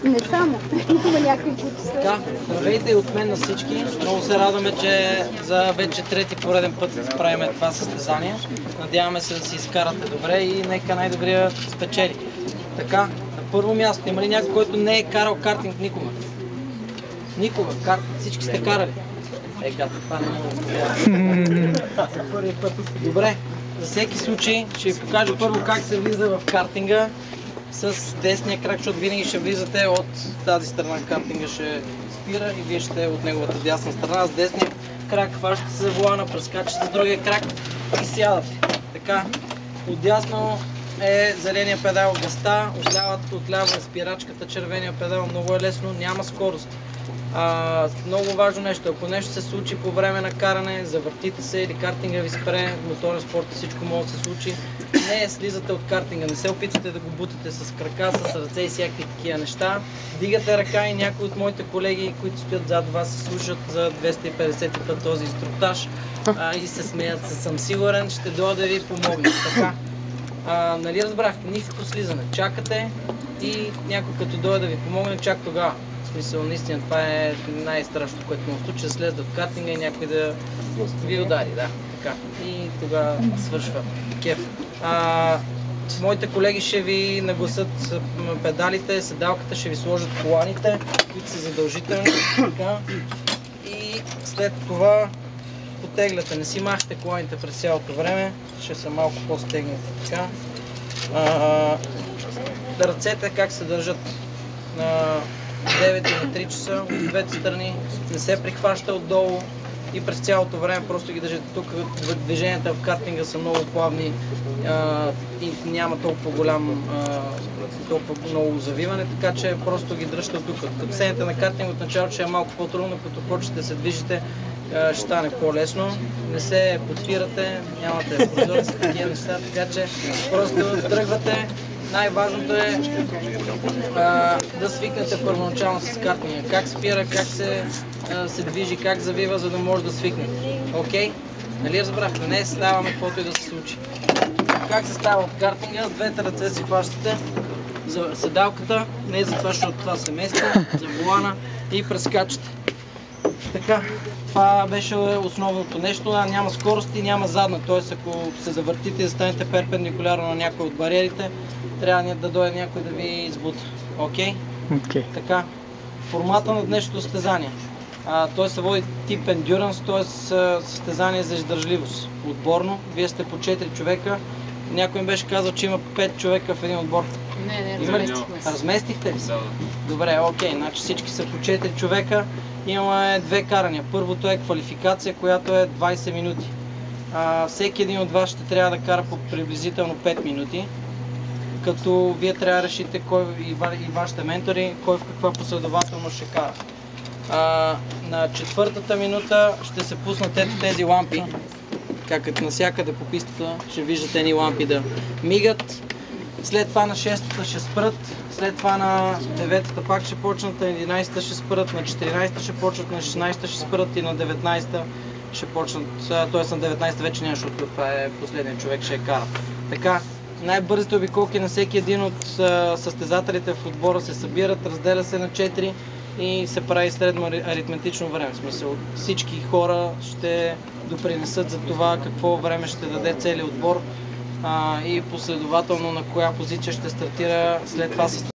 Не само. Има някакви, които са... Така, здравейте и от мен на всички. Много се радваме, че за вече трети пореден път правим това състезание. Надяваме се да си изкарате добре и нека най-добрия спечели. Така, на първо място, има ли някой, който не е карал картинг никога? Никога. Всички сте карали. Гата, това не мога да повярвам. За първи път. Добре, за всеки случай ще ви покажа първо как се влиза в картинга с десния крак, защото винаги ще влизате от тази страна. Картинга ще спира и вие ще от неговата дясна страна. С десния крак хващате се волана, прескачате с другия крак и сядате. Така, отдясно е зеления педал газта, отляво е спирачката, червения педал, много е лесно, няма скорост. Много важно нещо, ако нещо се случи по време на каране, завъртите се или картинга ви спре, моторен спорт, всичко може да се случи, не слизате от картинга, не се опитвате да го бутате с крака, с ръце и всякакви такива неща. Дигате ръка и някои от моите колеги, които стоят зад вас, се слушат за 250 път този инструктаж и се смеят, съм сигурен, ще дойда да ви помогне. Така. Нали разбрахте, никакво слизане, чакате и някой като дойде да ви помогне, чак тогава. В смисъл, наистина, това е най-страшното, което му случи, да слезете в картинга и някой да ви удари, да, така. И тогава свършва кеф. Моите колеги ще ви нагласат педалите, седалката, ще ви сложат коланите, които са задължителни, така. И след това потегляте, не си махате коланите през цялото време, ще са малко по-стегнати, така. Ръцете как се държат на 9 или 3 часа от двете страни, не се прихваща отдолу и през цялото време просто ги държите тук. Движенията в картинга са много плавни и няма толкова много завиване, така че просто ги дръжте от тук. Като седнете на картинг от началото ще е малко по-трудно, като почнете да се движите, ще стане по-лесно. Не се подпирате, нямате прозорци, такива неща, така че просто тръгвате. Най-важното е да свикнете първоначално с картинга. Как спира, как се движи, как завива, за да може да свикнете. Окей? Нали разбрахте? Не ставаме каквото и да се случи. Как се става от картинга? С двете ръце си хващате за седалката, не за това, защото това се мести, за волана и прескачате. Така, това беше основното нещо, няма скорост и няма задна, т.е. ако се завъртите и застанете перпендикулярно на някой от бариерите, трябва да дойде някой да ви избута. Окей? Така, формата на днешното състезание. Той се води тип Endurance, т.е. състезание за издържливост. Отборно, вие сте по 4 човека. Някой им беше казал, че има 5 човека в един отбор. Не, разместихме се. Разместихте ли се? Добре, окей, значи всички са по 4 човека. Имаме две карания. Първото е квалификация, която е 20 минути. Всеки един от вас ще трябва да кара по приблизително 5 минути. Като вие трябва да решите и вашите ментори, кой в каква последователност ще кара. На четвъртата минута ще се пуснат тези лампи. Като навсякъде по пистата ще виждате едни лампи да мигат. След това на 6-та ще спрат, след това на 9-та пак ще почнат, на 11-та ще спрат, на 14-та ще почнат, на 16-та ще спрат и на 19-та ще почнат, т.е. на 19-та вече няма, защото това е последният човек, ще кара. Така, най-бързите обиколки на всеки един от състезателите в отбора се събират, разделя се на 4 и се прави средно аритметично време. В смисъл, всички хора ще допринесат за това какво време ще даде целият отбор и последователно на коя позиция ще стартира след това състезание.